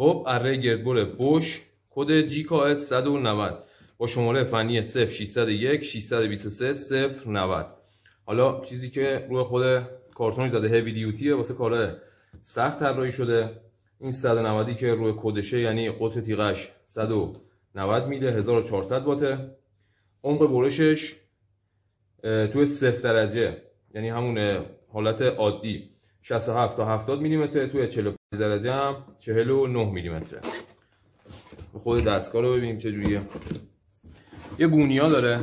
خب اره گردبر بوش کد GKS 190 با شماره فنی 0601 623 090. حالا چیزی که روی خود کارتون زده هیوی دیوتیه، واسه کارهای سخت طراحی شده. این 190 که روی کدشه یعنی قطر تیغش 190 میله، 1400 واته. عمق برشش توی 0 درجه یعنی همون حالت عادی 67 تا 70 میلیمتر، توی 45 درجه هم 49 میلیمتر. خود دستگاه رو ببینیم چجوریه. یه گونیا داره،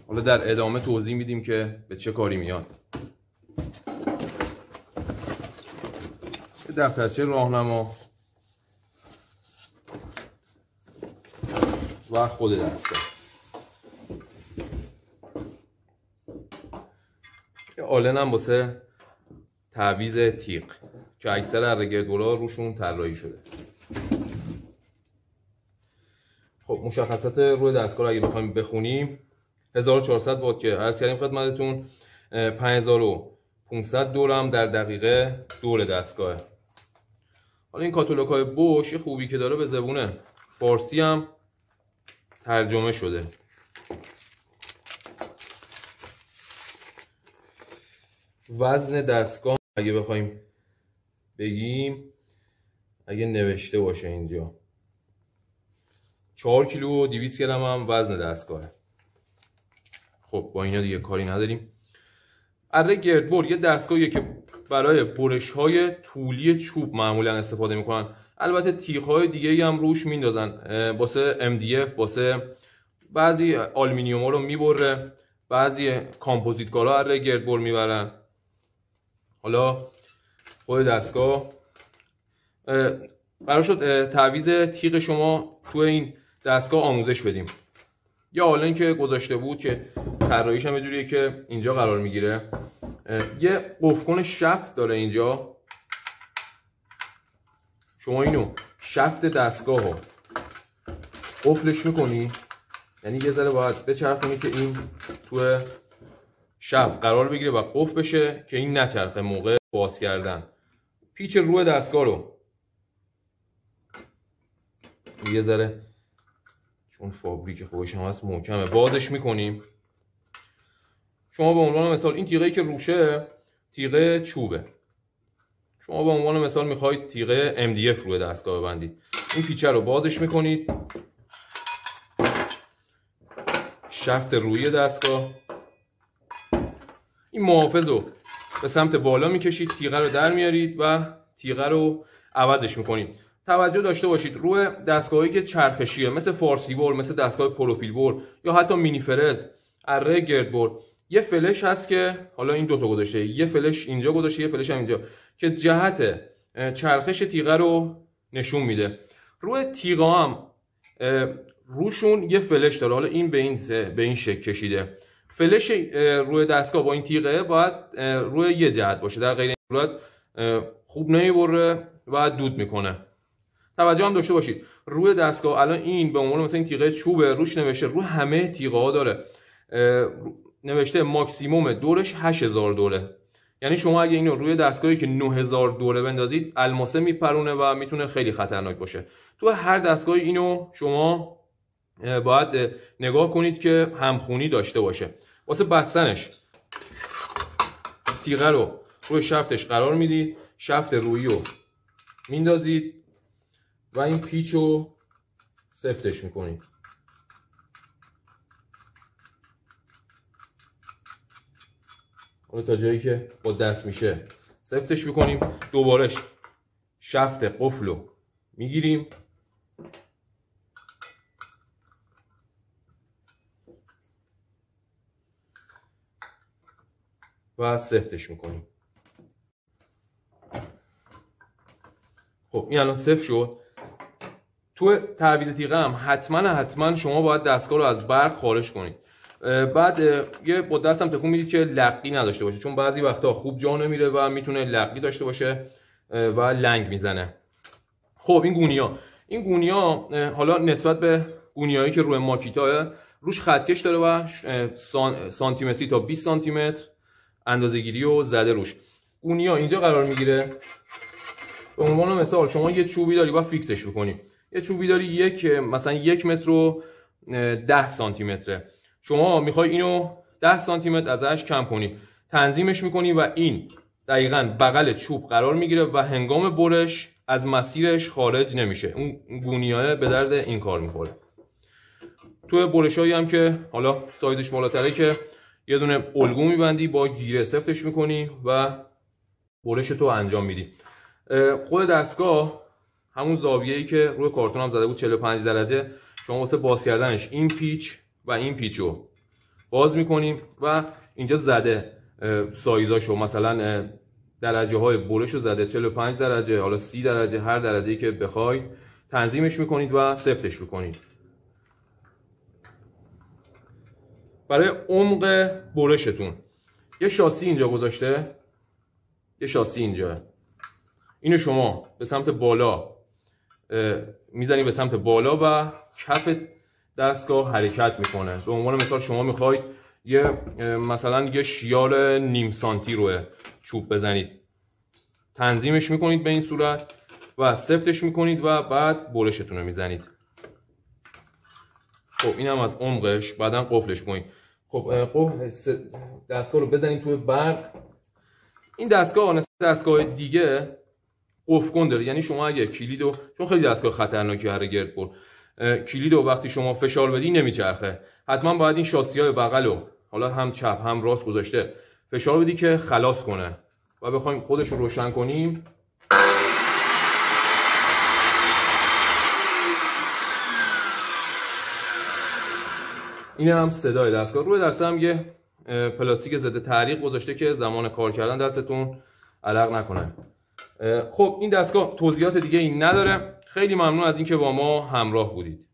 حالا در ادامه توضیح میدیم که به چه کاری میاد. یه دفترچه راهنما و خود دستگاه. یه آلن هم واسه تعویض تیغ که اکثر اره گردبرها روشون طراحی شده. خب مشخصات روی دستگاه رو اگه بخوایم بخونیم 1400 وات که عرض کردیم خدمتتون، 5500 دور هم در دقیقه دور دستگاهه. حالا این کاتالوگ های بوش خوبی که داره به زبون فارسی هم ترجمه شده. وزن دستگاه اگه بخوایم بگیم، اگه نوشته باشه اینجا 4 کیلو و 200 گرم هم وزن دستگاهه. خب با اینا دیگه کاری نداریم. اره گردبر یه دستگاهیه که برای برش های طولی چوب معمولا استفاده میکنن. البته تیغ های دیگه هم روش میندازن، واسه MDF، واسه بعضی آلومینیوم ها رو میبره، بعضی کامپوزیت کارا اره گردبر میبرن. حالا خود دستگاه قرار شد تعویض تیغ شما تو این دستگاه آموزش بدیم. یا آلن که گذاشته بود که طراحیش هم یه جوریه که اینجا قرار میگیره، یه قفل شفت داره اینجا. شما اینو شفت دستگاه رو قفلش میکنی، یعنی یه ذره باید بچرخونی که این تو شفت قرار بگیره و قفل بشه که این نچرخه موقع باز کردن. پیچ روی دستگاه رو یه ذره چون فابریک خودش هم هست محکمه بازش میکنیم. شما به عنوان مثال این تیغه‌ای که روشه تیغه چوبه، شما به عنوان مثال میخواید تیغه MDF روی دستگاه ببندید، این پیچه رو بازش میکنید، شفت روی دستگاه این محافظ رو به سمت بالا میکشید، تیغه رو در میارید و تیغه رو عوضش میکنید. توجه داشته باشید روی دستگاهی که چرخشیه مثل فارسی بر، مثل دستگاه پروفیل بر یا حتی مینی فرز، اره گردبر، یه فلش هست که حالا این دوتا گذاشته، یه فلش اینجا گذاشته، یه فلش هم اینجا که جهت چرخش تیغه رو نشون میده. روی تیغه هم روشون یه فلش داره، حالا این به این شکل کشیده. فلش روی دستگاه با این تیغه باید روی یه جهت باشه، در غیر این صورت خوب نمیبره و دود میکنه. توجه هم داشته باشید روی دستگاه الان این به عنوان مثلا این تیغه چوبه، روش نوشته، رو همه تیغه ها داره نوشته ماکسیموم دورش 8000 دوره. یعنی شما اگه اینو روی دستگاهی که 9000 دوره بندازید الماسه میپرونه و میتونه خیلی خطرناک باشه. تو هر دستگاهی اینو شما باید نگاه کنید که همخونی داشته باشه. واسه بستنش تیغه رو روی شفتش قرار میدید، شفت رویی رو میندازید و این پیچ رو سفتش میکنید. حالا تا جایی که با دست میشه سفتش میکنیم. دوباره شفت قفل رو میگیریم و سفتش میکنیم. خب این الان سفت شد. تو تعویض تیغه هم حتما شما باید دستگاه رو از برق خارج کنید. بعد یه با دستم تکون میدید که لقی نداشته باشه، چون بعضی وقتا خوب جا نمیره و میتونه لقی داشته باشه و لنگ میزنه. خب این گونیا حالا نسبت به گونیایی که روی ماکیتا روش خطکش داره و سانتیمتری تا 20 سانتی متر اندازه‌گیری و زده روش. گونیا اینجا قرار میگیره به عنوان مثال شما یه چوبی داری با فیکسش بکنی. یه چوبی داری مثلا 1 متر و 10 سانتی متره. شما میخوای اینو 10 سانتی متر ازش کم کنی، تنظیمش میکنی و این دقیقاً بغل چوب قرار میگیره و هنگام برش از مسیرش خارج نمیشه. اون گونیاه به درد این کار میخوره. توی برشایی هم که حالا سایزش بالاتره که یه دونه الگو میبندی، با گیره سفتش میکنی و برش تو انجام میدی. خود دستگاه همون زاویه‌ای که روی کارتون هم زده بود 45 درجه، شما واسه باز کردنش این پیچ و این پیچو باز میکنیم و اینجا زده سایزاشو، مثلا درجه های برش رو زده 45 درجه، حالا 30 درجه، هر درجه‌ای که بخواید تنظیمش میکنید و سفتش میکنید. برای عمق برشتون یه شاسی اینجا گذاشته، یه شاسی اینجا، اینو شما به سمت بالا میزنی به سمت بالا و کف دستگاه حرکت میکنه. به عنوان مثال شما میخواید مثلا یه شیال نیم سانتی روی چوب بزنید، تنظیمش میکنید به این صورت و سفتش میکنید و بعد برشتون رو میزنید. خب این هم از عمقش، بعدا قفلش کنید. خب دستگاه رو بزنید توی برق. این دستگاه نسبت دستگاه دیگه قفل کن داره، یعنی شما اگه کلیدو، چون خیلی دستگاه خطرناکی هر گرد بر، کلیدو وقتی شما فشار بدی نمیچرخه. حتما باید این شاسی‌های بغلو، حالا هم چپ هم راست گذاشته، فشار بدی که خلاص کنه و بخوایم خودش رو روشن کنیم. این هم صدای دستگاه. روی دسته هم یه پلاستیک ضد تعریق گذاشته که زمان کار کردن دستتون علق نکنه. خب این دستگاه توضیحات دیگه این نداره. خیلی ممنون از اینکه با ما همراه بودید.